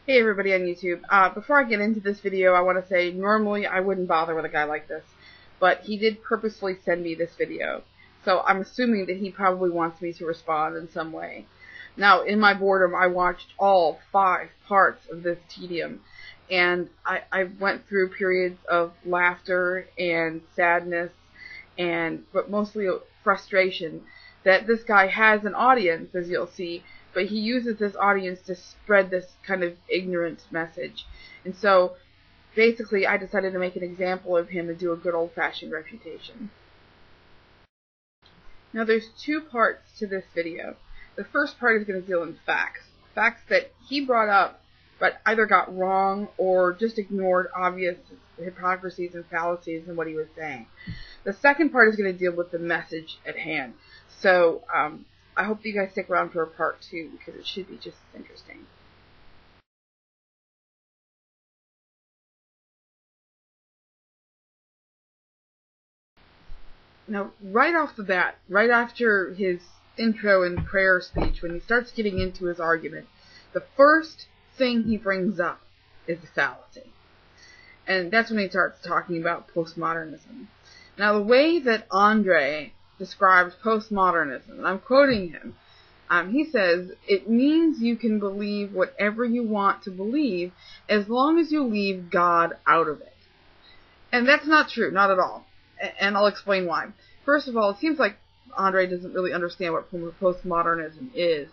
Hey everybody on YouTube. Before I get into this video, I want to say normally I wouldn't bother with a guy like this, but he did purposely send me this video. So I'm assuming that he probably wants me to respond in some way. Now, in my boredom, I watched all 5 parts of this tedium, and I went through periods of laughter and sadness, but mostly frustration that this guy has an audience, as you'll see, but he uses this audience to spread this kind of ignorant message. And so, basically, I decided to make an example of him and do a good old-fashioned refutation. Now, there's 2 parts to this video. The first part is going to deal in facts. Facts that he brought up, but either got wrong or just ignored obvious hypocrisies and fallacies in what he was saying. The second part is going to deal with the message at hand. So, I hope you guys stick around for part 2 because it should be just as interesting. Now, right off the bat, right after his intro and prayer speech, when he starts getting into his argument, the first thing he brings up is the fallacy. And that's when he starts talking about postmodernism. Now, the way that Andre describes postmodernism, and I'm quoting him, he says, "It means you can believe whatever you want to believe as long as you leave God out of it." And that's not true, not at all. And I'll explain why. First of all, it seems like Andre doesn't really understand what postmodernism is.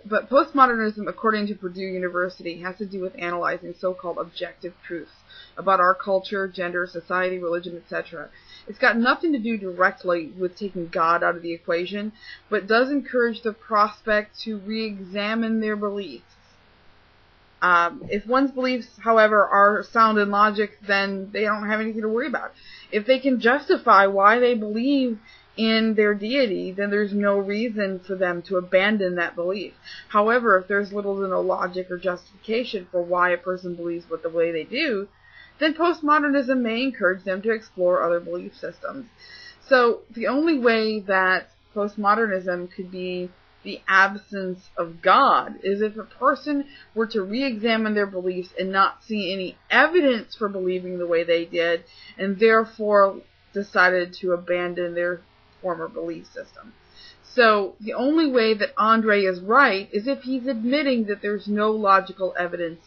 But postmodernism, according to Purdue University, has to do with analyzing so-called objective truths about our culture, gender, society, religion, etc. It's got nothing to do directly with taking God out of the equation, but does encourage the prospect to re-examine their beliefs. If one's beliefs, however, are sound in logic, then they don't have anything to worry about. If they can justify why they believe in their deity, then there's no reason for them to abandon that belief. However, if there's little to no logic or justification for why a person believes the way they do, then postmodernism may encourage them to explore other belief systems. So the only way that postmodernism could be the absence of God is if a person were to re-examine their beliefs and not see any evidence for believing the way they did, and therefore decided to abandon their former belief system. So the only way that Andre is right is if he's admitting that there's no logical evidence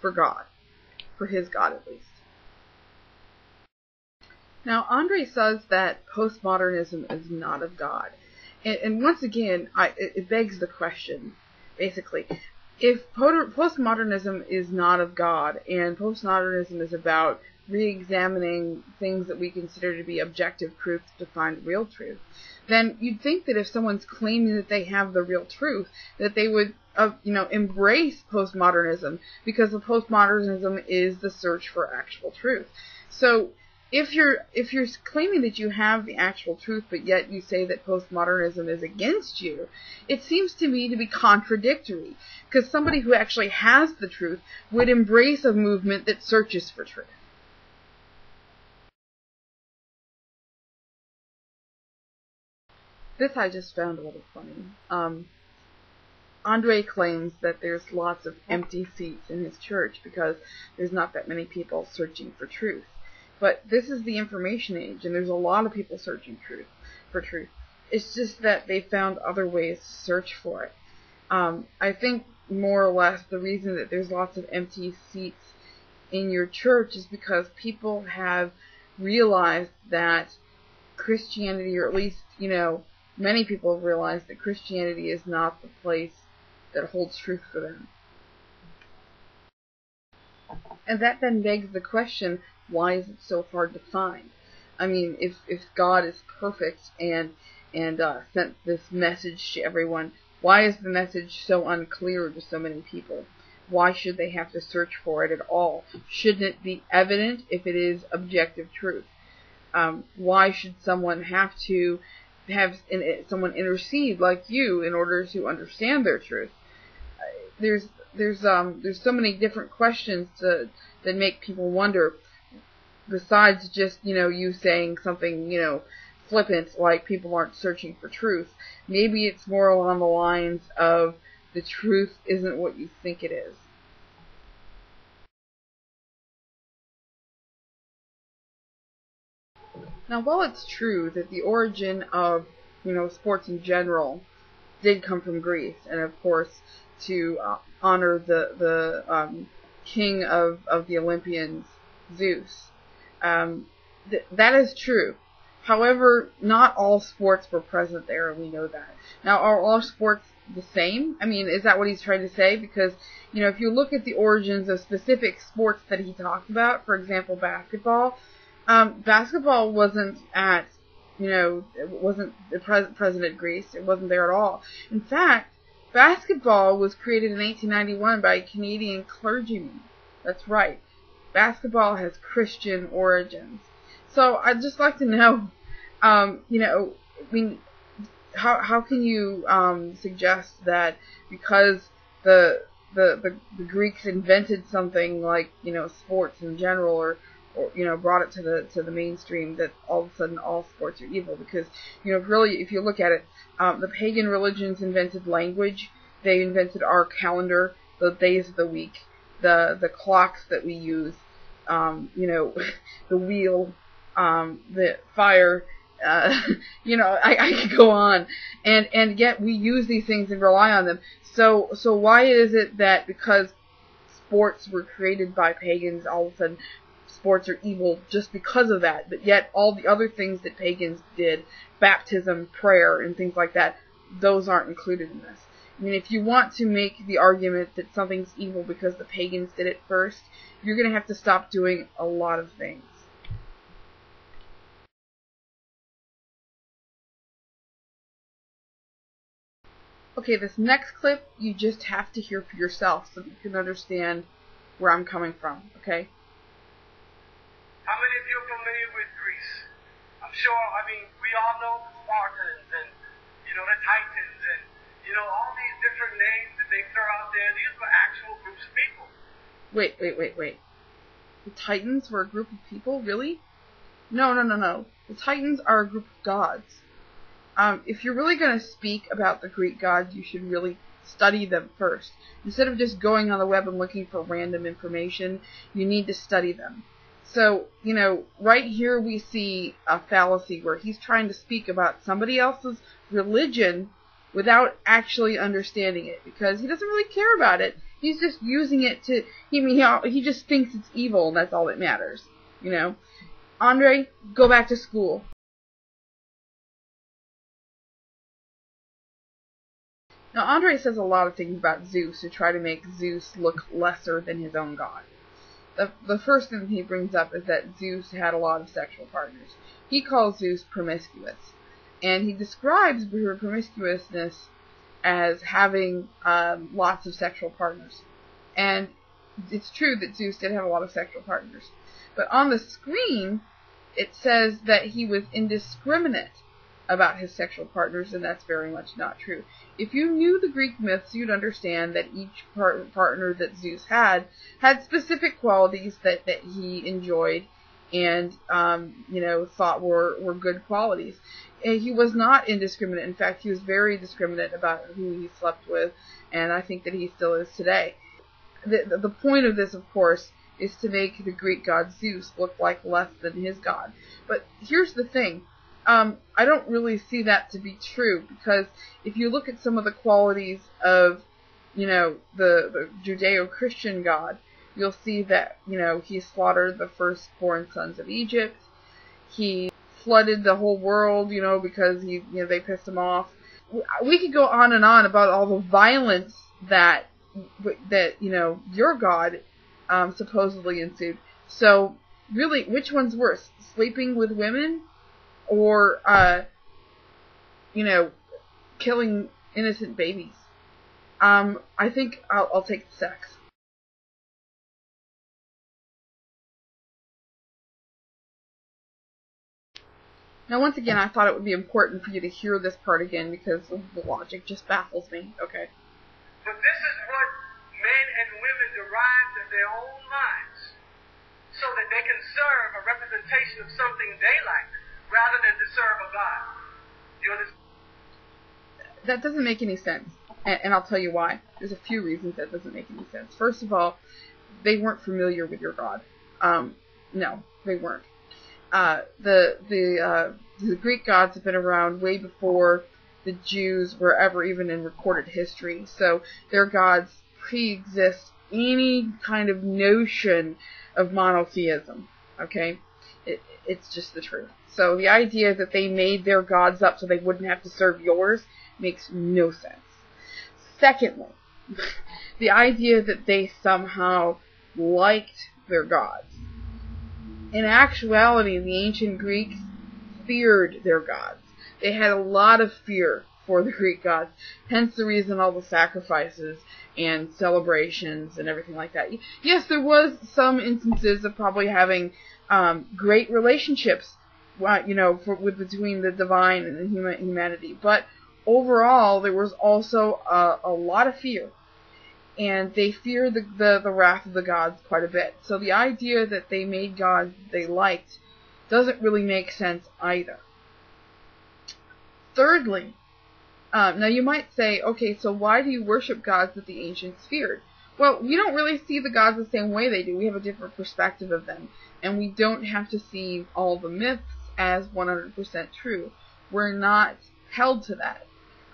for God, for his God at least. Now, Andre says that postmodernism is not of God. And once again, it begs the question, basically, if postmodernism is not of God, and postmodernism is about re-examining things that we consider to be objective truths to find real truth, then you'd think that if someone's claiming that they have the real truth, that they would, embrace postmodernism, because the postmodernism is the search for actual truth. So, if you're claiming that you have the actual truth, but yet you say that postmodernism is against you, it seems to me to be contradictory, because somebody who actually has the truth would embrace a movement that searches for truth. This I just found a little funny. Andre claims that there's lots of empty seats in his church because there's not that many people searching for truth. But this is the information age, and there's a lot of people searching for truth. It's just that they found other ways to search for it. I think more or less the reason that there's lots of empty seats in your church is because people have realized that Christianity, or at least, many people have realized that Christianity is not the place that holds truth for them. And that then begs the question, why is it so hard to find? I mean, if God is perfect and sent this message to everyone, why is the message so unclear to so many people? Why should they have to search for it at all? Shouldn't it be evident if it is objective truth? Why should someone have to have someone intercede like you in order to understand their truth? There's so many different questions that make people wonder, besides just, you saying something, flippant, like people aren't searching for truth. Maybe it's more along the lines of the truth isn't what you think it is. Now, while it's true that the origin of, sports in general did come from Greece, and of course to honor the king of the Olympians, Zeus, that is true. However, not all sports were present there, and we know that. Now, are all sports the same? I mean, is that what he's trying to say? Because, if you look at the origins of specific sports that he talked about, for example, basketball wasn't at, it wasn't present at Greece. It wasn't there at all. In fact, basketball was created in 1891 by a Canadian clergyman. That's right. Basketball has Christian origins. So I'd just like to know, how can you suggest that because the Greeks invented something like sports in general, or brought it to the mainstream, that all of a sudden all sports are evil? Because really, if you look at it, the pagan religions invented language. They invented our calendar, the days of the week, the clocks that we use, the wheel, the fire. I could go on, and yet we use these things and rely on them. So why is it that because sports were created by pagans, all of a sudden sports are evil just because of that? But yet all the other things that pagans did, baptism, prayer, and things like that, those aren't included in this. I mean, if you want to make the argument that something's evil because the pagans did it first, you're going to have to stop doing a lot of things. Okay, this next clip, you just have to hear for yourself so that you can understand where I'm coming from, okay? How many of you are familiar with Greece? I'm sure, we all know the Spartans and, the Titans and, all these different names that they throw out there. These were actual groups of people. Wait. The Titans were a group of people? Really? No. The Titans are a group of gods. If you're really going to speak about the Greek gods, you should really study them first. Instead of just going on the web and looking for random information, you need to study them. So, right here we see a fallacy where he's trying to speak about somebody else's religion without actually understanding it, because he doesn't really care about it. He's just using it to, he just thinks it's evil, and that's all that matters. Andre, go back to school. Now, Andre says a lot of things about Zeus to try to make Zeus look lesser than his own god. The first thing he brings up is that Zeus had a lot of sexual partners. He calls Zeus promiscuous, and he describes her promiscuousness as having lots of sexual partners. And it's true that Zeus did have a lot of sexual partners. But on the screen, it says that he was indiscriminate about his sexual partners, and that's very much not true. If you knew the Greek myths, you'd understand that each partner that Zeus had specific qualities that he enjoyed and thought were good qualities. And he was not indiscriminate. In fact, he was very discriminate about who he slept with, and I think that he still is today. The point of this, of course, is to make the Greek god Zeus look like less than his god. But here's the thing. I don't really see that to be true, because if you look at some of the qualities of, the Judeo-Christian God, you'll see that, he slaughtered the firstborn sons of Egypt. He flooded the whole world, because they pissed him off. We could go on and on about all the violence that your God, supposedly ensued. So, really, which one's worse? Sleeping with women? Or, killing innocent babies? I think I'll take the sex. Now, once again, I thought it would be important for you to hear this part again, because the logic just baffles me. Okay. But this is what men and women derive in their own minds, so that they can serve a representation of something they like, rather than to serve a God. Do you understand? That doesn't make any sense, and I'll tell you why. There's a few reasons that doesn't make any sense. First of all, they weren't familiar with your God. No, they weren't. The Greek gods have been around way before the Jews were ever even in recorded history. So their gods pre-exist any kind of notion of monotheism. Okay? It's just the truth. So the idea that they made their gods up so they wouldn't have to serve yours makes no sense. Secondly, the idea that they somehow liked their gods. In actuality, the ancient Greeks feared their gods. They had a lot of fear for the Greek gods, hence the reason all the sacrifices and celebrations and everything like that. Yes, there was some instances of probably having great relationships, between the divine and the humanity, but overall there was also a lot of fear, and they feared the wrath of the gods quite a bit. So the idea that they made gods they liked doesn't really make sense either. Thirdly, now you might say, okay, so why do you worship gods that the ancients feared? Well, we don't really see the gods the same way they do. We have a different perspective of them, and we don't have to see all the myths as 100% true. We're not held to that.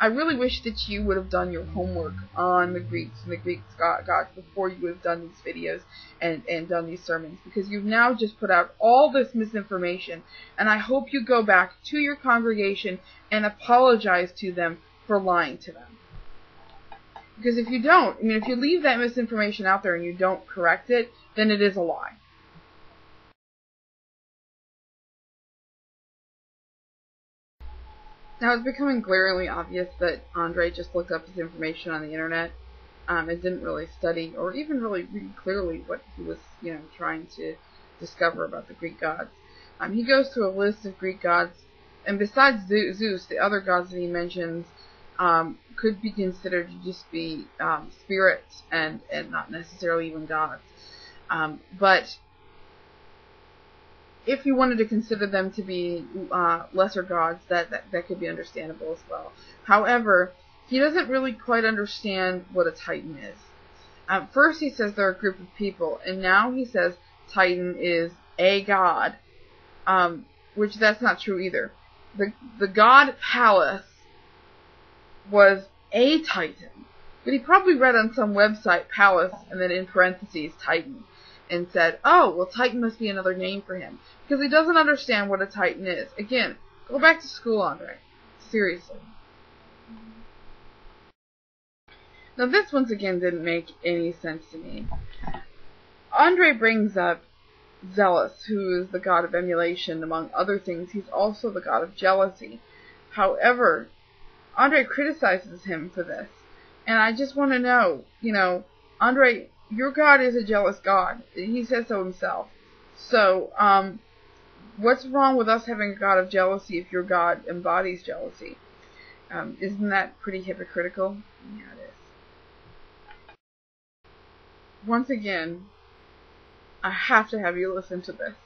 I really wish that you would have done your homework on the Greeks and the Greek gods before you would have done these videos and done these sermons, because you've now just put out all this misinformation, and I hope you go back to your congregation and apologize to them for lying to them. Because if you don't, if you leave that misinformation out there and you don't correct it, then it is a lie. Now, it's becoming glaringly obvious that Andre just looked up his information on the internet and didn't really study or even really read clearly what he was, trying to discover about the Greek gods. He goes through a list of Greek gods, and besides Zeus, the other gods that he mentions could be considered to just be spirits and not necessarily even gods. But if you wanted to consider them to be lesser gods, that could be understandable as well. However, he doesn't really quite understand what a Titan is. First he says they're a group of people, and now he says Titan is a god, which that's not true either. The god Pallas was a Titan, but he probably read on some website Pallas and then in parentheses Titan, and said, oh, well, Titan must be another name for him, because he doesn't understand what a Titan is. Again, go back to school, Andre. Seriously. Now, this once again didn't make any sense to me. Andre brings up Zealous, who is the god of emulation, among other things. He's also the god of jealousy. However, Andre criticizes him for this. And I just want to know, Andre, your God is a jealous God. He says so himself. So, what's wrong with us having a God of jealousy if your God embodies jealousy? Isn't that pretty hypocritical? Yeah, it is. Once again, I have to have you listen to this.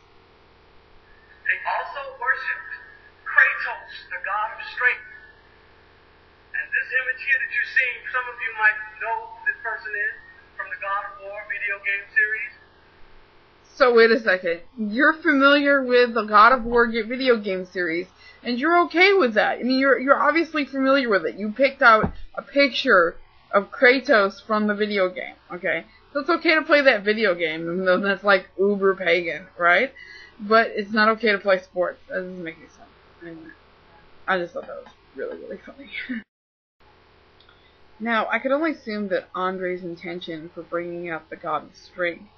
They also worshipped Kratos, the god of strength. And this image here that you're seeing, some of you might know who this person is from the God of War video game series. So wait a second. You're familiar with the God of War video game series, and you're okay with that. You're obviously familiar with it. You picked out a picture of Kratos from the video game, okay? So it's okay to play that video game, even though that's like uber pagan, right? But it's not okay to play sports. That doesn't make any sense. Anyway, I just thought that was really, really funny. Now, I could only assume that Andre's intention for bringing up the god of strength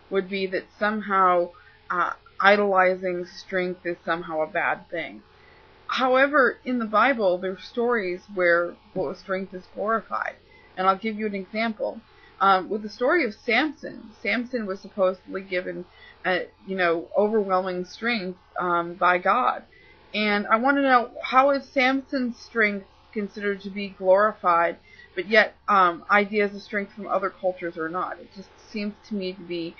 would be that somehow idolizing strength is somehow a bad thing. However, in the Bible, there are stories where strength is glorified. And I'll give you an example. With the story of Samson, Samson was supposedly given, overwhelming strength by God. And I want to know, how is Samson's strength considered to be glorified, but yet ideas of strength from other cultures are not? It just seems to me to be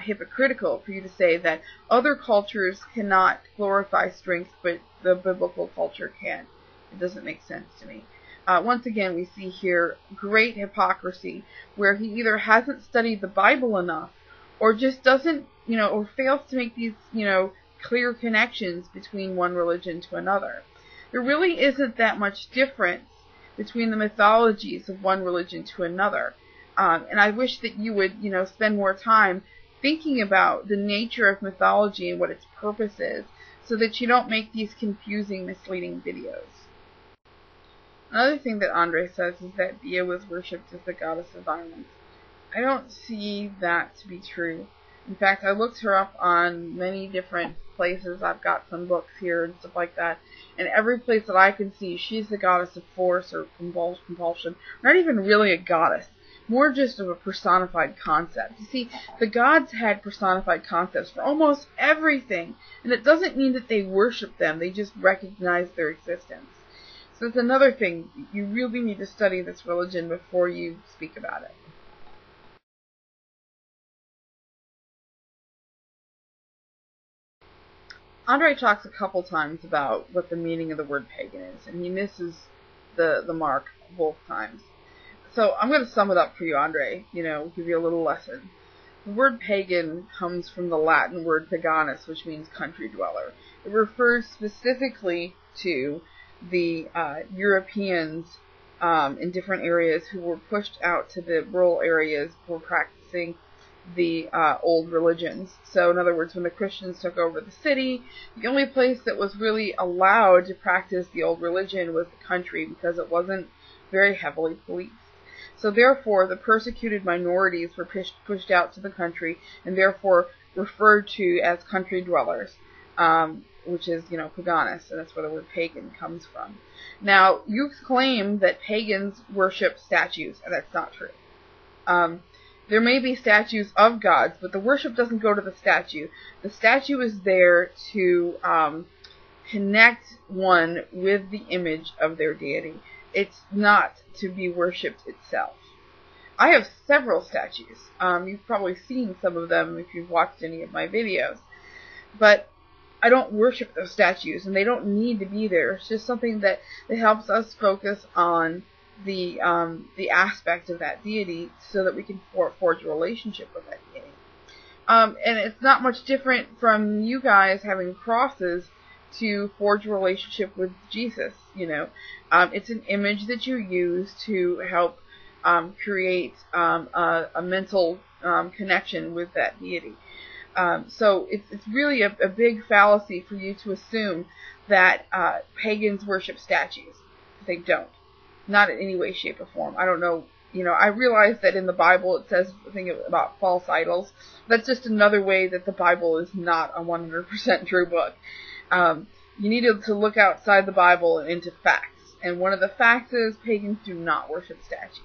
hypocritical for you to say that other cultures cannot glorify strength, but the biblical culture can. It doesn't make sense to me. Once again, we see here great hypocrisy, where he either hasn't studied the Bible enough, or just doesn't, or fails to make these, clear connections between one religion to another. There really isn't that much difference between the mythologies of one religion to another. And I wish that you would, spend more time thinking about the nature of mythology and what its purpose is, so that you don't make these confusing, misleading videos. Another thing that Andre says is that Dia was worshipped as the goddess of violence. I don't see that to be true. In fact, I looked her up on many different places. I've got some books here and stuff like that. And every place that I can see, she's the goddess of force or compulsion. Not even really a goddess. More just of a personified concept. You see, the gods had personified concepts for almost everything. And it doesn't mean that they worship them. They just recognize their existence. So that's another thing. You really need to study this religion before you speak about it. Andre talks a couple times about what the meaning of the word pagan is, and he misses the mark both times. So I'm going to sum it up for you, Andre, give you a little lesson. The word pagan comes from the Latin word paganus, which means country dweller. It refers specifically to the Europeans in different areas who were pushed out to the rural areas for practicing the old religions. So in other words, when the Christians took over the city, the only place that was really allowed to practice the old religion was the country, because it wasn't very heavily policed. So therefore, the persecuted minorities were pushed out to the country, and therefore referred to as country dwellers, which is, paganus, and that's where the word pagan comes from. Now, you claim that pagans worship statues, and that's not true. There may be statues of gods, but the worship doesn't go to the statue. The statue is there to connect one with the image of their deity. It's not to be worshipped itself. I have several statues. You've probably seen some of them if you've watched any of my videos. But I don't worship those statues, and they don't need to be there. It's just something that helps us focus on the aspect of that deity, so that we can forge a relationship with that deity. And it's not much different from you guys having crosses to forge a relationship with Jesus. It's an image that you use to help create a mental connection with that deity. So it's really a big fallacy for you to assume that pagans worship statues. They don't. Not in any way, shape, or form. I don't know. I realize that in the Bible it says a thing about false idols. That's just another way that the Bible is not a 100% true book. You need to look outside the Bible and into facts. And one of the facts is pagans do not worship statues.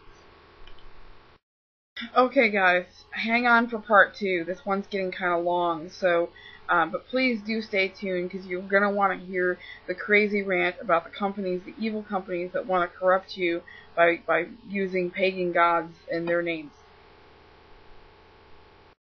Okay, guys, hang on for part 2. This one's getting kind of long, so but please do stay tuned, because you're going to want to hear the crazy rant about the companies, the evil companies that want to corrupt you by using pagan gods in their names.